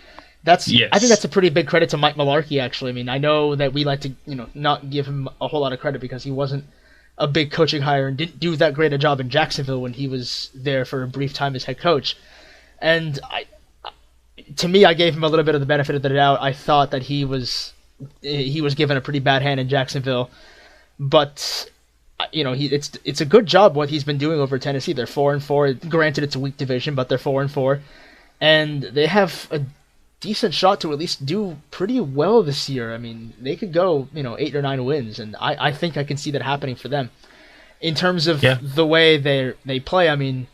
that's, yes. I think that's a pretty big credit to Mike Mularkey, actually. I mean, I know that we like to, not give him a whole lot of credit because he wasn't a big coaching hire and didn't do that great a job in Jacksonville when he was there for a brief time as head coach. And to me, I gave him a little bit of the benefit of the doubt. I thought that he was given a pretty bad hand in Jacksonville, but it's a good job what he's been doing over Tennessee. They're 4-4. Granted, it's a weak division, but they're 4-4, and they have a decent shot to at least do pretty well this year. I mean, they could go 8 or 9 wins, and I think I can see that happening for them. In terms of the way they play, I mean,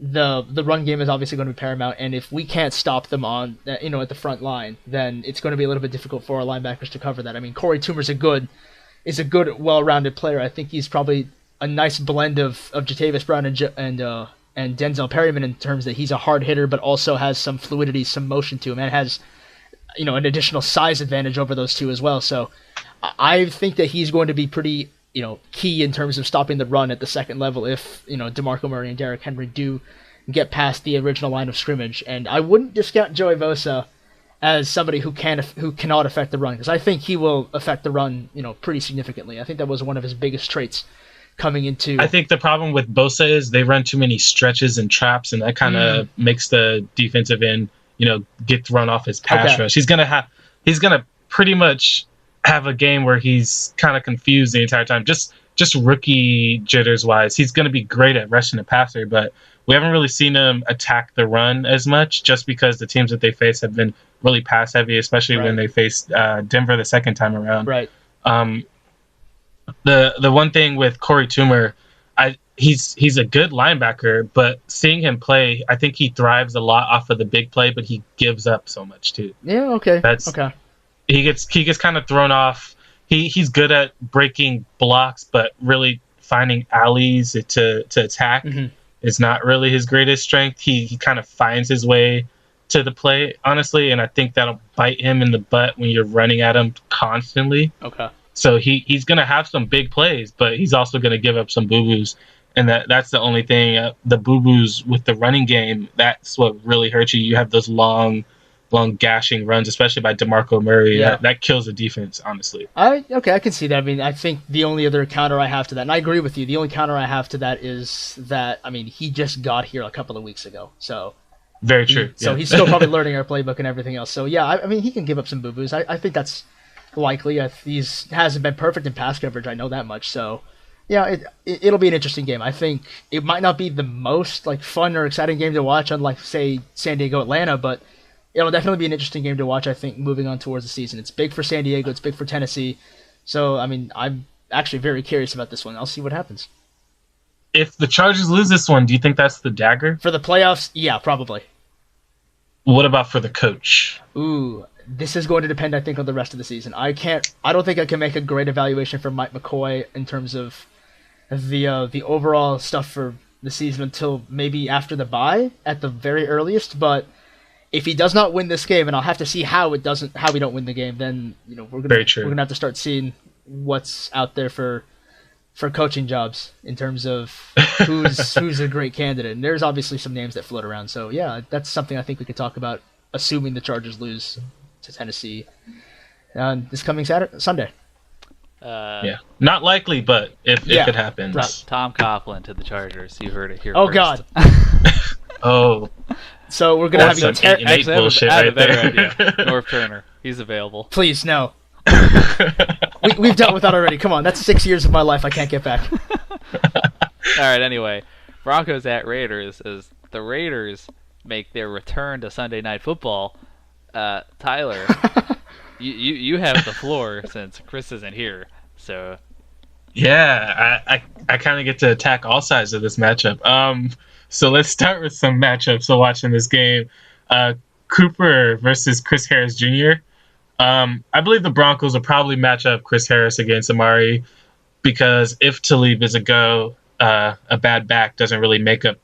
the run game is obviously going to be paramount, and if we can't stop them on at the front line, then it's going to be a little bit difficult for our linebackers to cover that. I mean, Corey Toomer's is a good, well-rounded player. I think he's probably a nice blend of Jatavis Brown and Denzel Perryman in terms that he's a hard hitter, but also has some fluidity, some motion to him, and has an additional size advantage over those two as well. So I think that he's going to be pretty key in terms of stopping the run at the second level if DeMarco Murray and Derrick Henry do get past the original line of scrimmage. And I wouldn't discount Joey Bosa as somebody who cannot affect the run, because I think he will affect the run pretty significantly. I think that was one of his biggest traits coming into. I think the problem with Bosa is they run too many stretches and traps, and that kind of makes the defensive end get thrown off his pass rush. He's gonna pretty much have a game where he's kind of confused the entire time. Just rookie jitters wise, he's going to be great at rushing the passer, but we haven't really seen him attack the run as much, just because the teams that they face have been really pass heavy, especially when they faced Denver the second time around. Right. The one thing with Corey Toomer, he's a good linebacker, but seeing him play, I think he thrives a lot off of the big play, but he gives up so much too. Yeah. Okay. Okay. He gets kind of thrown off. He's good at breaking blocks, but really finding alleys to attack is not really his greatest strength. He kind of finds his way to the play, honestly, and I think that'll bite him in the butt when you're running at him constantly. Okay. So he's going to have some big plays, but he's also going to give up some boo-boos, and that's the only thing. The boo-boos with the running game, that's what really hurts you. You have those long gashing runs, especially by DeMarco Murray. Yeah. That kills the defense, honestly. I can see that. I mean, I think the only other counter I have to that, and I agree with you, the only counter I have to that is that, I mean, he just got here a couple of weeks ago. So very true. So he's still probably learning our playbook and everything else. So yeah, I mean, he can give up some boo-boos. I think that's likely. He hasn't been perfect in pass coverage. I know that much. So yeah, it'll be an interesting game. I think it might not be the most fun or exciting game to watch, unlike say San Diego, Atlanta, but it'll definitely be an interesting game to watch, I think, moving on towards the season. It's big for San Diego. It's big for Tennessee. So, I mean, I'm actually very curious about this one. I'll see what happens. If the Chargers lose this one, do you think that's the dagger? For the playoffs, yeah, probably. What about for the coach? Ooh, this is going to depend, I think, on the rest of the season. I don't think I can make a great evaluation for Mike McCoy in terms of the overall stuff for the season until maybe after the bye at the very earliest, but if he does not win this game, and I'll have to see how we don't win the game, then we're gonna have to start seeing what's out there for coaching jobs in terms of who's a great candidate. And there's obviously some names that float around. So yeah, that's something I think we could talk about, assuming the Chargers lose to Tennessee this coming Sunday. Yeah, not likely, but if it happens, right. Tom Coughlin to the Chargers. You heard it here. Oh first. God. Oh. So we're gonna have you. Bullshit right there. Idea. North Turner, he's available. Please no. We've dealt with that already. Come on, that's 6 years of my life I can't get back. All right. Anyway, Broncos at Raiders as the Raiders make their return to Sunday Night Football. Tyler, you have the floor since Chris isn't here. So. Yeah, I kind of get to attack all sides of this matchup. So let's start with some matchups. So watching this game, Cooper versus Chris Harris Jr. I believe the Broncos will probably match up Chris Harris against Amari, because if Talib is a go, a bad back doesn't really make a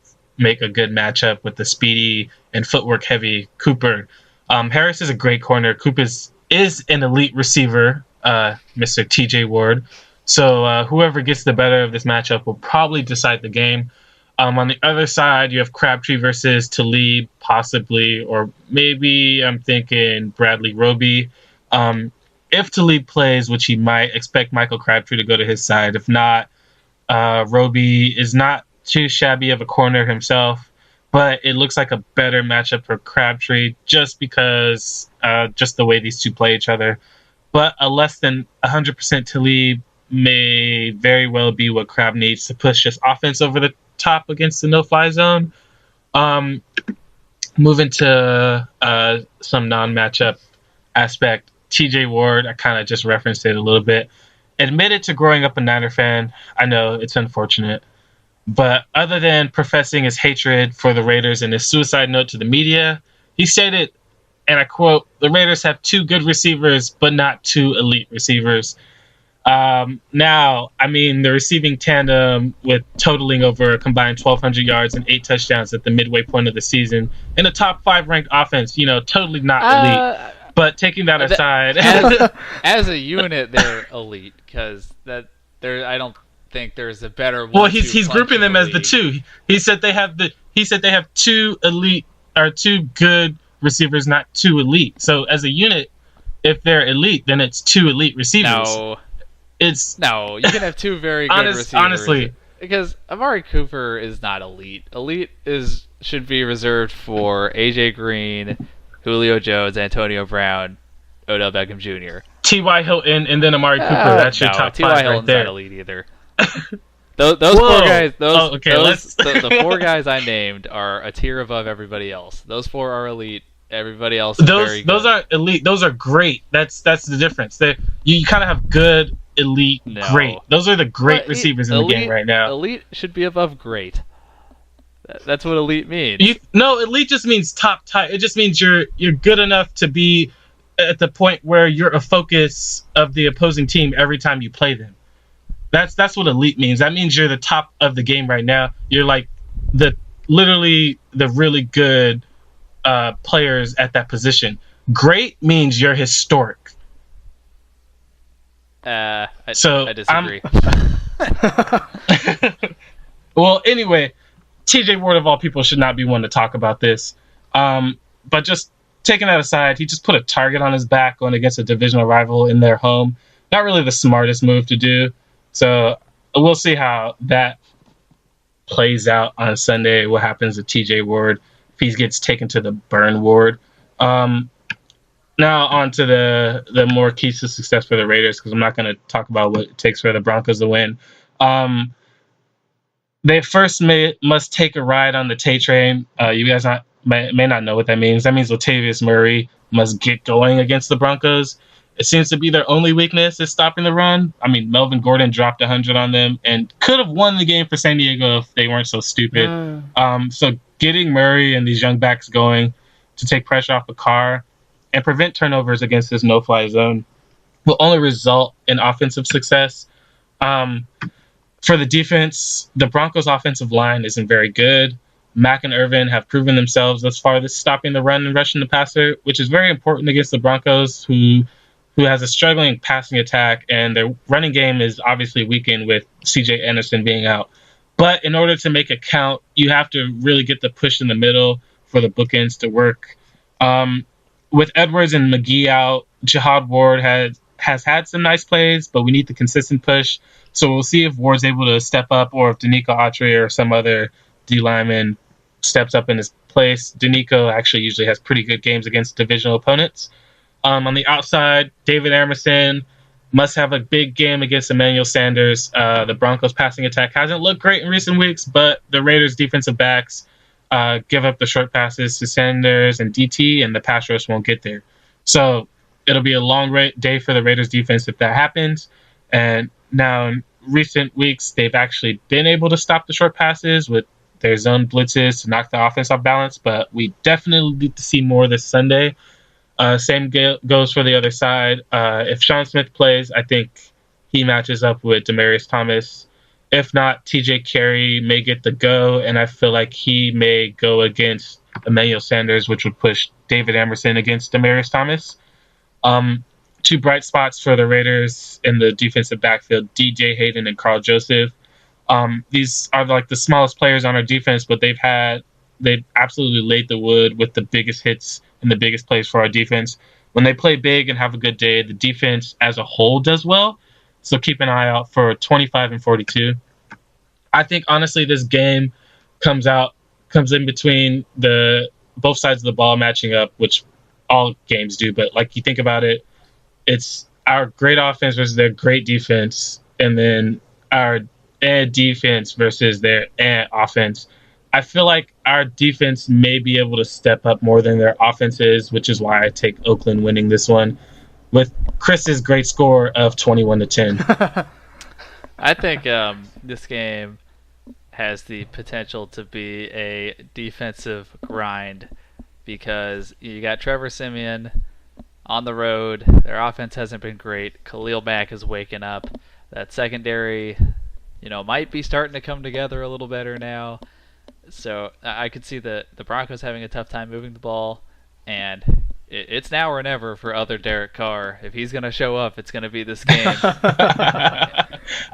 good matchup with the speedy and footwork heavy Cooper. Harris is a great corner. Cooper is an elite receiver, Mr. TJ Ward. So whoever gets the better of this matchup will probably decide the game. On the other side, you have Crabtree versus Talib, possibly, or maybe I'm thinking Bradley Roby. If Talib plays, which he might, expect Michael Crabtree to go to his side. If not, Roby is not too shabby of a corner himself, but it looks like a better matchup for Crabtree just because just the way these two play each other. But a less than 100% Talib may very well be what Crab needs to push this offense over the top against the no-fly zone. Moving to some non-matchup aspect, TJ Ward, I kind of just referenced it a little bit. Admitted to growing up a Niner fan. I know it's unfortunate. But other than professing his hatred for the Raiders in his suicide note to the media, he stated, and I quote, "The Raiders have 2 good receivers, but not 2 elite receivers." Now, I mean, the receiving tandem with totaling over a combined 1,200 yards and 8 touchdowns at the midway point of the season in a top 5 ranked offense, totally not elite. But taking that aside, as a unit, they're elite because I don't think there's a better. Well, he's grouping them as the 2. He said they have 2 elite or 2 good receivers, not 2 elite. So as a unit, if they're elite, then it's 2 elite receivers. No, you can have 2 very good receivers. Honestly, because Amari Cooper is not elite. Elite should be reserved for AJ Green, Julio Jones, Antonio Brown, Odell Beckham Jr. T.Y. Hilton, and then Amari Cooper. That's your top 5 T.Y. Hilton's right there. not elite either. those 4 guys, the 4 guys I named are a tier above everybody else. Those 4 are elite. Everybody else is very good. Those aren't elite. Those are great. That's the difference. You kind of have good, elite, great. Those are the great receivers in the game right now. Elite should be above great. That's what elite means. Elite just means top. It just means you're good enough to be at the point where you're a focus of the opposing team every time you play them. That's what elite means. That means you're the top of the game right now. You're like literally the really good players at that position. Great means you're historic. I disagree. Well, anyway, TJ Ward of all people should not be one to talk about this. But just taking that aside, he just put a target on his back going against a divisional rival in their home. Not really the smartest move to do. So we'll see how that plays out on Sunday. What happens to TJ Ward if he gets taken to the burn ward. Now on to the more keys to success for the Raiders, because I'm not going to talk about what it takes for the Broncos to win. They first must take a ride on the Tay train. You guys may not know what that means. That means Latavius Murray must get going against the Broncos. It seems to be their only weakness is stopping the run. I mean, Melvin Gordon dropped 100 on them and could have won the game for San Diego if they weren't so stupid. So getting Murray and these young backs going to take pressure off the car and prevent turnovers against this no-fly zone will only result in offensive success. For the defense, the Broncos' offensive line isn't very good. Mack and Irvin have proven themselves thus far this stopping the run and rushing the passer, which is very important against the Broncos, who has a struggling passing attack, and their running game is obviously weakened with C.J. Anderson being out. But in order to make it count, you have to really get the push in the middle for the bookends to work. With Edwards and McGee out, Jihad Ward has had some nice plays, but we need the consistent push. So we'll see if Ward's able to step up, or if Danico Autry or some other D lineman steps up in his place. Danico actually usually has pretty good games against divisional opponents. On the outside, David Emerson must have a big game against Emmanuel Sanders. The Broncos' passing attack hasn't looked great in recent weeks, but the Raiders' defensive backs give up the short passes to Sanders and DT, and the pass rush won't get there. So it'll be a long day for the Raiders' defense if that happens. And now in recent weeks, they've actually been able to stop the short passes with their zone blitzes to knock the offense off balance, but we definitely need to see more this Sunday. Same goes for the other side. If Sean Smith plays, I think he matches up with Demaryius Thomas. If not, TJ Carey may get the go, and I feel like he may go against Emmanuel Sanders, which would push David Emerson against Demaryius Thomas. Two bright spots for the Raiders in the defensive backfield, DJ Hayden and Carl Joseph. These are like the smallest players on our defense, but they've absolutely laid the wood with the biggest hits and the biggest plays for our defense. When they play big and have a good day, the defense as a whole does well. So keep an eye out for 25 and 42. I think honestly this game comes in between both sides of the ball matching up, which all games do. But like you think about it, it's our great offense versus their great defense, and then our defense versus their offense. I feel like our defense may be able to step up more than their offense is, which is why I take Oakland winning this one with Chris's great score of 21-10. I think this game has the potential to be a defensive grind because you got Trevor Siemian on the road. Their offense hasn't been great. Khalil Mack is waking up. That secondary, might be starting to come together a little better now. So I could see the Broncos having a tough time moving the ball, and it's now or never for other Derek Carr. If he's going to show up, it's going to be this game. I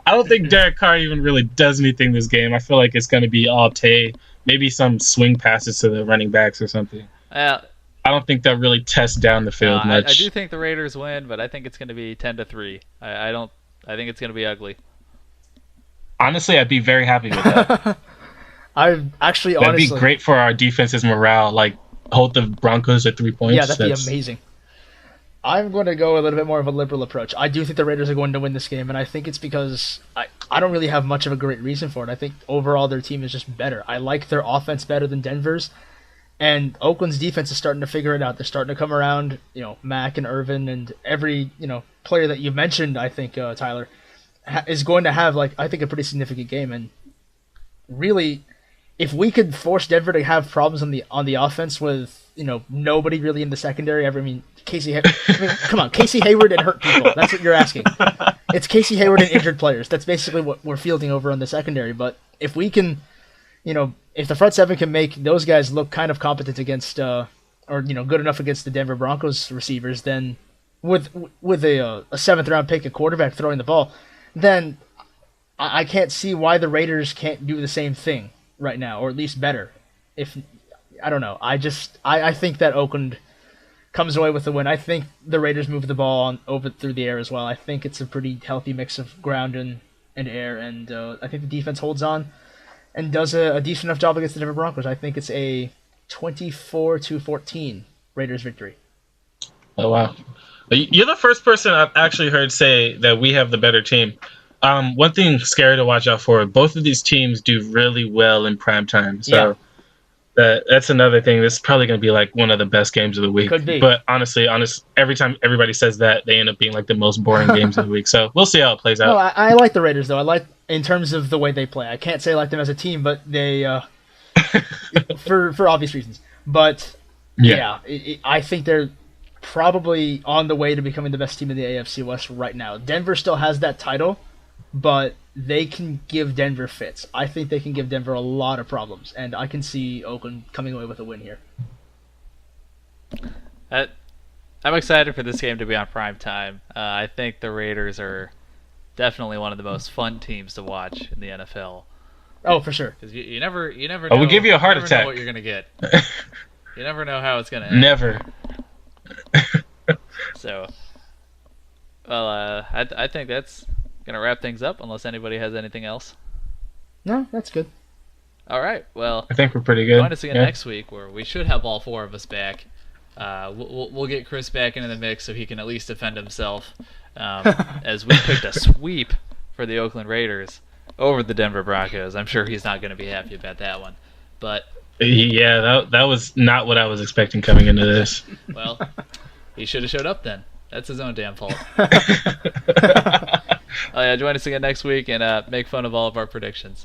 don't think Derek Carr even really does anything this game. I feel like it's going to be all Tay, maybe some swing passes to the running backs or something. I don't think they'll really test down the field much. I do think the Raiders win, but I think it's going to be 10-3. I think it's going to be ugly. Honestly, I'd be very happy with that. That'd be great for our defense's morale. Like, hold the Broncos at 3 points. Yeah, that'd be amazing. I'm going to go a little bit more of a liberal approach. I do think the Raiders are going to win this game, and I think it's because I don't really have much of a great reason for it. I think overall their team is just better. I like their offense better than Denver's, and Oakland's defense is starting to figure it out. They're starting to come around. Mack and Irvin and every player that you mentioned, I think, Tyler, is going to have, I think, a pretty significant game. And really, if we could force Denver to have problems on the offense with nobody really in the secondary. Come on, Casey Hayward and hurt people. That's what you're asking. It's Casey Hayward and injured players. That's basically what we're fielding over on the secondary. But if we can, if the front seven can make those guys look kind of competent against, or good enough against the Denver Broncos receivers, then with a 7th round pick, a quarterback throwing the ball, then I can't see why the Raiders can't do the same thing right now, or at least better. I don't know. I think that Oakland comes away with the win. I think the Raiders move the ball over through the air as well. I think it's a pretty healthy mix of ground and air, and I think the defense holds on and does a decent enough job against the Denver Broncos. I think it's a 24-14 Raiders victory. Oh, wow. You're the first person I've actually heard say that we have the better team. One thing scary to watch out for, both of these teams do really well in prime time. So yeah. That's another thing. This is probably going to be one of the best games of the week. Could be. But honestly, every time everybody says that, they end up being the most boring games of the week. So we'll see how it plays out. No, I like the Raiders, though. I like in terms of the way they play. I can't say I like them as a team, but they for obvious reasons. But yeah, I think they're probably on the way to becoming the best team in the AFC West right now. Denver still has that title, but they can give Denver fits. I think they can give Denver a lot of problems, and I can see Oakland coming away with a win here. I'm excited for this game to be on prime time. I think the Raiders are definitely one of the most fun teams to watch in the NFL. Oh, for sure. Because you never know. Oh, we give you a heart attack. Know what you're gonna get. You never know how it's gonna end. Never. So, well, I think that's gonna wrap things up. Unless anybody has anything else. No, that's good. All right. Well, I think we're pretty good. Join us again next week, where we should have all 4 of us back. We'll get Chris back into the mix so he can at least defend himself. As we picked a sweep for the Oakland Raiders over the Denver Broncos. I'm sure he's not going to be happy about that one. But yeah, that was not what I was expecting coming into this. Well, he should have showed up then. That's his own damn fault. Oh yeah, join us again next week and make fun of all of our predictions.